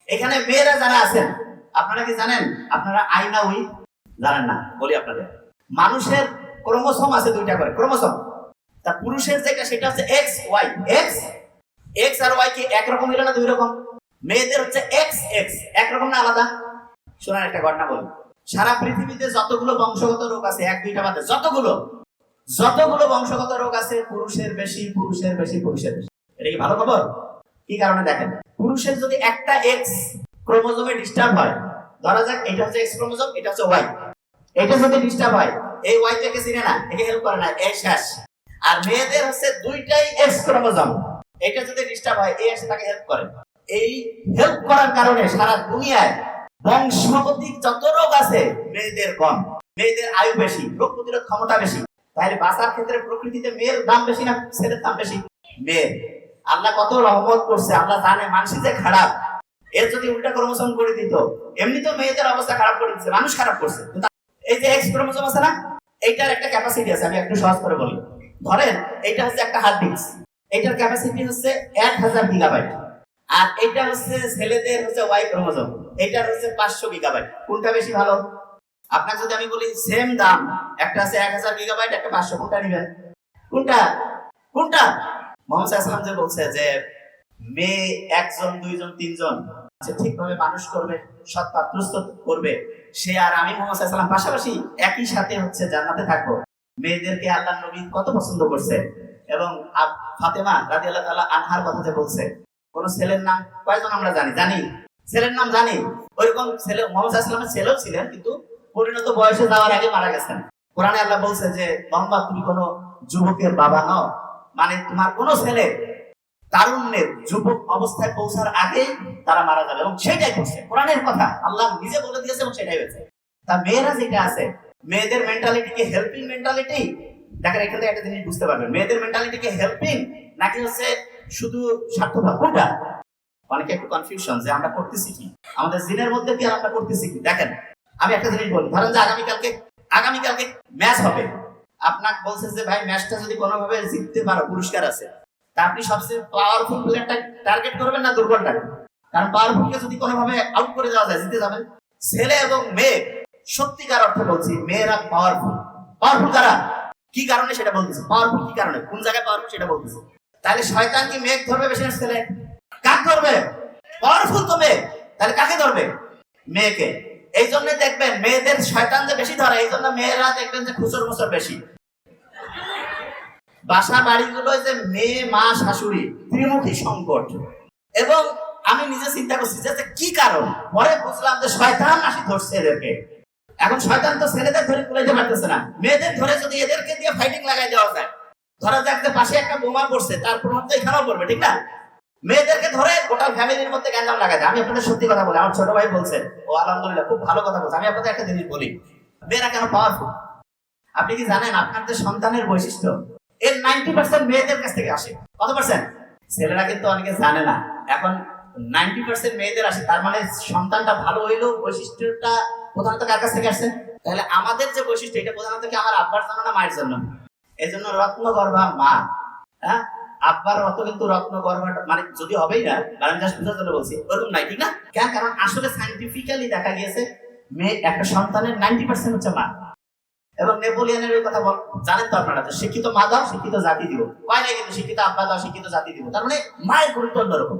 এখানে মেয়েরা যারা আছেন, আপনারা কি জানেন আপনারা আয়না উই জানেন না? বলি আপনাদের, মানুষের ক্রোমোসোম আছে দুইটা করে ক্রোমোসোম। তা পুরুষের যেটা সেটা হচ্ছে এক্স ওয়াই। এক্স এক্স আর ওয়াই কি একরকম হইল না দুই রকম? মেয়েদের হচ্ছে এক্স এক্স, একরকম না আলাদা? শোনার একটা ঘটনা বলি। সারা পৃথিবীতে যতগুলো বংশগত রোগ আছে, এক দুইটা বাদে যতগুলো বংশগত রোগ আছে, পুরুষের বেশি পুরুষের বেশি পুরুষের বেশি। এটা কি ভালো খবর? কি কারণে দেখেন, পুরুষের যদি একটা এক্স ক্রোমোজোমে ডিস্টার্ব হয়, ধরা যাক এটা হচ্ছে এক্স ক্রোমোজোম, এটা হচ্ছে ওয়াই, এটা যদি ডিস্টার্ব হয়, এই ওয়াই টাকে চিনে না, একে হেল্প করে না, এই শেষ। আর মেয়েদের হচ্ছে দুইটাই এক্স ক্রোমোজোম, এটা যদি ডিস্টার্ব হয়, এই এসে তাকে হেল্প করে। এই হেল্প করার কারণে সারা দুনিয়ায় বংশগতিক যত রোগ আছে মেয়েদের কম, মেয়েদের আয়ু বেশি, রোগ প্রতিরোধ ক্ষমতা বেশি। তাহলে বাঁচার ক্ষেত্রে প্রকৃতিতে মেয়ের দাম বেশি না ছেলের দাম বেশি? মেয়ে। আল্লাহ কত রহমত করছে, আল্লাহ জানে মানুষ যে খারাপ, এর যদি উল্টা ক্রোমোসোম করে দিত, এমনি তো মেয়েদের অবস্থা খারাপ করে দিচ্ছে, মানুষ খারাপ করছে। এই যে এক্স ক্রোমোসোম আছে না, এইটার একটা ক্যাপাসিটি আছে, আমি একটু সহজ করে বলি। ধরেন এইটা হচ্ছে একটা হার্ড ডিস্ক, এইটার ক্যাপাসিটি হচ্ছে 1000 গিগাবাইট। আর এইটা হচ্ছে ছেলেদের হচ্ছে ওয়াই ক্রোমোসোম, এইটার হচ্ছে 500 গিগাবাইট। কোনটা বেশি ভালো? আপনার যদি আমি বলি সেম দাম, একটা আছে 1000 গিগাবাইট, একটা 500, কোনটা নেবেন? কোনটা কোনটা? মোহাম্মদ সাল্লাল্লাহু আলাইহি ওয়াসাল্লাম যে বলছে যে মেয়ে একজন দুইজন তিনজন ঠিকভাবে মানুষ করবে, সৎ পাত্রস্থ করবে, সে আর আমি মোহাম্মদ সাল্লাল্লাহু আলাইহি ওয়াসাল্লাম পাশাপাশি একই সাথে হচ্ছে জান্নাতে থাকবো। মেয়েদেরকে আল্লাহর নবী কত পছন্দ করছে। এবং ফাতেমা রাদিয়াল্লাহু তাআলা আনহার কথা যে বলছে, কোন ছেলের নাম কয়জন আমরা জানি ছেলের নাম জানি, ওইরকম ছেলে মোহাম্মদ সাল্লাল্লাহু আলাইহি ওয়াসাল্লামের ছেলেও ছিলেন, কিন্তু পরিণত বয়সে যাওয়ার আগে মারা গেছেন। কোরআনে আল্লাহ বলছে যে মোহাম্মদ তুমি কোনো যুবকের বাবা নও, মানে তোমার কোন ছেলে তারুণ্যের যুবক অবস্থায় পৌঁছার আগেই তারা মারা যাবে, এবং সেটাই করছে। কোরআনের কথা আল্লাহ নিজে বলে দিয়েছে এবং সেটাই হয়েছে। তা মেয়েরা যেটা আছে, মেয়েদের মেন্টালিটি কি হেল্পিং মেন্টালিটি? দেখেন এখান থেকে একটা জিনিস বুঝতে পারবেন, মেয়েদের মেন্টালিটি কি হেল্পিং নাকি হচ্ছে শুধু স্বার্থভাব? কোনটা? অনেকে একটু কনফিউশন যে আমরা করতেছি কি, আমাদের জিনের মধ্যে কি আমরা করতেছি কি। দেখেন আমি একটা জিনিস বলি, ধরেন যে আগামীকালকে ম্যাচ হবে, আপনাকে বলছে যে ভাই ম্যাচটা যদি কোনোভাবে জিততে পারো পুরস্কার আছে, তা আপনি সবচেয়ে পাওয়ারফুল প্লেয়ারটা টার্গেট করবেন না দুর্বলটাকে? কারণ পাওয়ারফুলকে যদি কোনোভাবে আউট করে যাওয়া যায়, জিতে যাবেন। ছেলে এবং মেয়ে, সত্যিকার অর্থে বলছি, মেয়েরা পাওয়ারফুল। পাওয়ারফুল কারা? কি কারণে সেটা বলতেছে, পাওয়ারফুল কি কারণে, কোন জায়গায় পাওয়ারফুল সেটা বলতেছে। তাহলে শয়তান কি মেয়ে ধরবে বেশি না ছেলে? কাকে ধরবে? পাওয়ারফুল তো মেয়ে, তাহলে কাকে ধরবে? মেয়েকে। এই জন্য দেখবেন মেয়েদের শয়তান যে বেশি ধরে, এই জন্য মেয়েরা দেখবেন যে খুচর মুচর বেশি। বাসা বাড়িগুলো যে মেয়ে মা শাশুড়ি ত্রিমুখী সংকট। এবং আমি নিজে চিন্তা করছি যে কি কারণ, পরে বুঝলাম যে শয়তান আসি ধরছে এদেরকে। এখন শয়তান তো ছেলেদের ধরে কুলাইতে পারতেছে না, মেয়েদের ধরে যদি এদেরকে দিয়ে ফাইটিং লাগাই দেওয়া যায়, ধরা যাক যে পাশে একটা বোমা পড়ছে, তার প্রভাব তো এখানেও পড়বে, ঠিক না? মেয়েদেরকে ধরে গোটা ফ্যামিলির মধ্যে গ্যাঞ্জাম লাগাই দেয়। আমি আপনাদের সত্যি কথা বলি, আমার ছোট ভাই বলছে, ও আলহামদুলিল্লাহ খুব ভালো কথা বলছে। আমি আপনাদের একটা জিনিস বলি, মেয়েরা কেন পাওয়ারফুল? আপনি কি জানেন আপনার যে সন্তানের বৈশিষ্ট্য, এর 90% মেয়েদের কাছ থেকে আসে। কত পার্সেন্ট? ছেলেরা কিন্তু অনেকে জানে না। এখন 90% মেয়েদের আসে, তার মানে সন্তানটা ভালো হইলেও বৈশিষ্ট্যটা প্রধানত কার কাছ থেকে আসছে? তাহলে আমাদের যে বৈশিষ্ট্য, এটা প্রধানত কি আমার আব্বার জন্য না মায়ের জন্য? এই জন্য রত্নগর্ভা মা। হ্যাঁ, আব্বার অত কিন্তু রত্নগর্ভা মানে যদি হবেই না, আমি জাস্ট বুঝার জন্য বলছি, ওরকম নাই, ঠিক না? কেন? কারণ আসলে সায়েন্টিফিক্যালি দেখা গিয়েছে মেয়ে একটা সন্তানের 90% হচ্ছে মা। এবং নেপোলিয়নের ওই কথা জানেন তো আপনারা, শিক্ষিত মা দাও শিক্ষিত জাতি দিব, কয় নাই কিন্তু শিক্ষিত আব্বা দাও শিক্ষিত জাতি দিব। তার মানে মায়ের গুরুত্ব অন্যরকম।